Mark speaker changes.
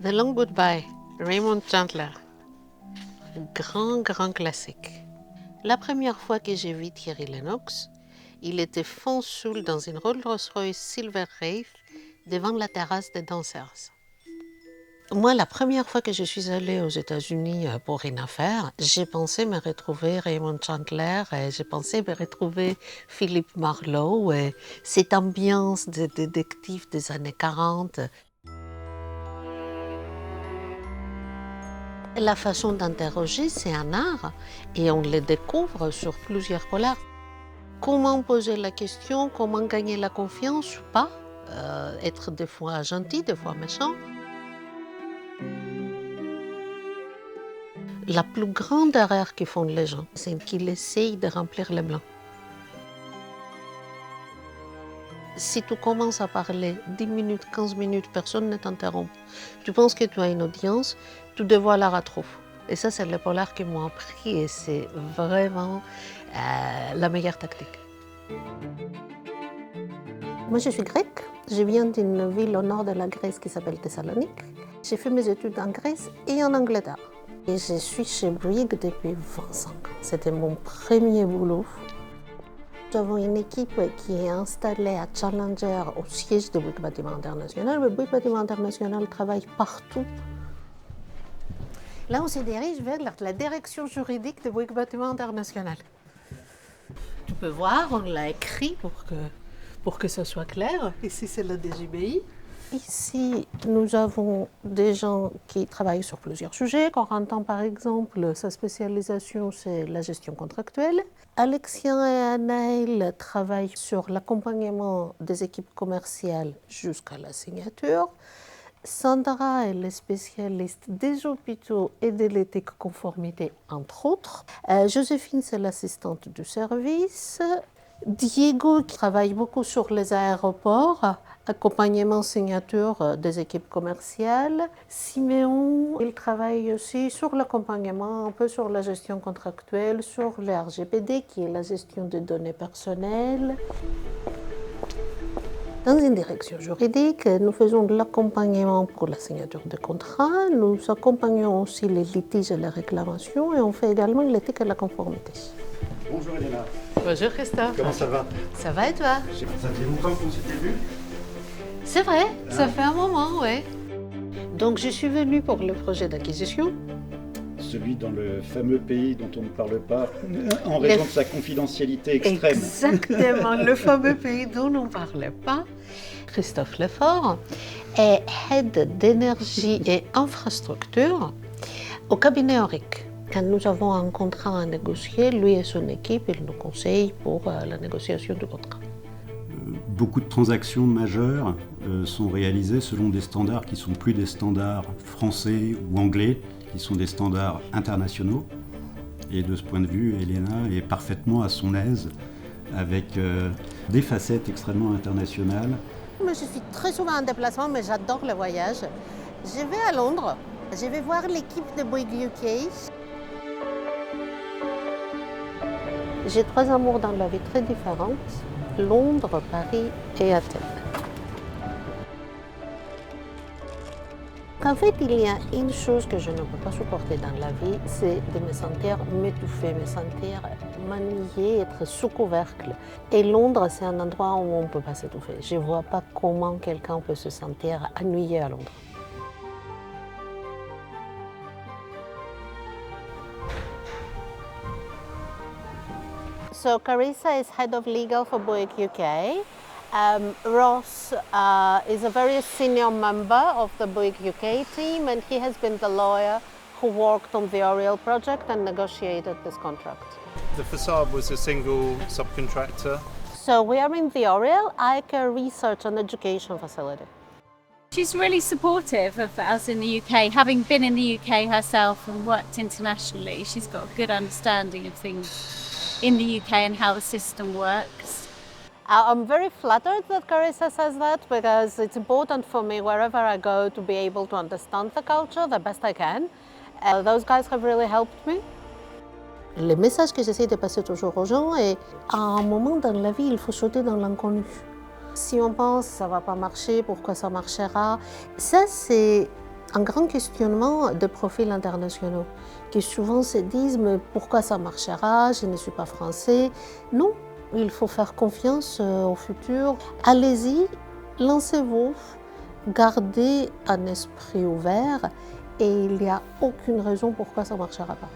Speaker 1: The Long Goodbye, Raymond Chandler. Grand classique. La première fois que j'ai vu Thierry Lennox, il était fond soul dans une Rolls-Royce Silver Wraith devant la terrasse des danseuses. Moi, la première fois que je suis allée aux États-Unis pour une affaire, j'ai pensé me retrouver Raymond Chandler et j'ai pensé me retrouver Philippe Marlowe et cette ambiance de détective des années 40. La façon d'interroger, c'est un art et on le découvre sur plusieurs polars. Comment poser la question, comment gagner la confiance ou pas, être des fois gentil, des fois méchant. La plus grande erreur que font les gens, c'est qu'ils essayent de remplir le blanc. Si tu commences à parler 10 minutes, 15 minutes, personne ne t'interrompt. Tu penses que tu as une audience, tu dévoiles la retrouve. Et ça, c'est le polar qui m'ont appris et c'est vraiment la meilleure tactique. Moi, je suis grecque. Je viens d'une ville au nord de la Grèce qui s'appelle Thessalonique. J'ai fait mes études en Grèce et en Angleterre. Et je suis chez Bouygues depuis 25 ans. C'était mon premier boulot. Nous avons une équipe qui est installée à Challenger, au siège de Bouygues Bâtiment International. Mais Bouygues Bâtiment International travaille partout. Là, on se dirige vers la direction juridique de Bouygues Bâtiment International. Tu peux voir, on l'a écrit pour que ça soit clair. Ici, c'est le DJBI. Ici, nous avons des gens qui travaillent sur plusieurs sujets. Corentin, par exemple, sa spécialisation, c'est la gestion contractuelle. Alexien et Anaël travaillent sur l'accompagnement des équipes commerciales jusqu'à la signature. Sandra, elle est spécialiste des hôpitaux et de l'éthique conformité, entre autres. Joséphine, c'est l'assistante du service. Diego, qui travaille beaucoup sur les aéroports, accompagnement, signature des équipes commerciales. Siméon, il travaille aussi sur l'accompagnement, un peu sur la gestion contractuelle, sur le RGPD, qui est la gestion des données personnelles. Dans une direction juridique, nous faisons de l'accompagnement pour la signature de contrats, nous accompagnons aussi les litiges et les réclamations et on fait également l'éthique et la conformité.
Speaker 2: Bonjour Elena.
Speaker 1: Bonjour Christophe.
Speaker 2: Comment ça va?
Speaker 1: Ça va et toi?
Speaker 2: Ça fait longtemps qu'on s'était vu.
Speaker 1: C'est vrai, ça fait un moment, oui. Donc je suis venue pour le projet d'acquisition.
Speaker 2: Celui dans le fameux pays dont on ne parle pas en raison de sa confidentialité extrême.
Speaker 1: Exactement, le fameux pays dont on ne parlait pas. Christophe Lefort est Head d'énergie et infrastructure au cabinet Auric. Quand nous avons un contrat à négocier, lui et son équipe, ils nous conseillent pour la négociation du contrat.
Speaker 3: Beaucoup de transactions majeures sont réalisées selon des standards qui ne sont plus des standards français ou anglais, qui sont des standards internationaux. Et de ce point de vue, Elena est parfaitement à son aise avec des facettes extrêmement internationales.
Speaker 1: Moi, je suis très souvent en déplacement, mais j'adore le voyage. Je vais à Londres, je vais voir l'équipe de Bouygues UK. J'ai 3 amours dans la vie très différentes, Londres, Paris et Athènes. En fait, il y a une chose que je ne peux pas supporter dans la vie, c'est de me sentir m'étouffer, me sentir m'ennuyer, être sous couvercle. Et Londres, c'est un endroit où on ne peut pas s'étouffer. Je ne vois pas comment quelqu'un peut se sentir ennuyé à Londres. So Carissa is head of legal for Bouygues UK. Ross is a very senior member of the Bouygues UK team, and he has been the lawyer who worked on the Oriel project and negotiated this contract.
Speaker 4: The facade was a single subcontractor.
Speaker 1: So we are in the Oriel Eye Care Research and Education Facility.
Speaker 5: She's really supportive of us in the UK. Having been in the UK herself and worked internationally, she's got a good understanding of things in the UK and how the system works.
Speaker 1: I'm very flattered that Carissa says that because it's important for me wherever I go to be able to understand the culture the best I can. Those guys have really helped me. Le message que j'essaie de passer toujours aux gens est à un moment dans la vie, il faut sauter dans l'inconnu. Si on pense ça va pas marcher, pourquoi ça marchera? Ça, c'est un grand questionnement de profils internationaux qui souvent se disent mais pourquoi ça marchera, je ne suis pas français. Non, il faut faire confiance au futur. Allez-y, lancez-vous, gardez un esprit ouvert et il n'y a aucune raison pourquoi ça ne marchera pas.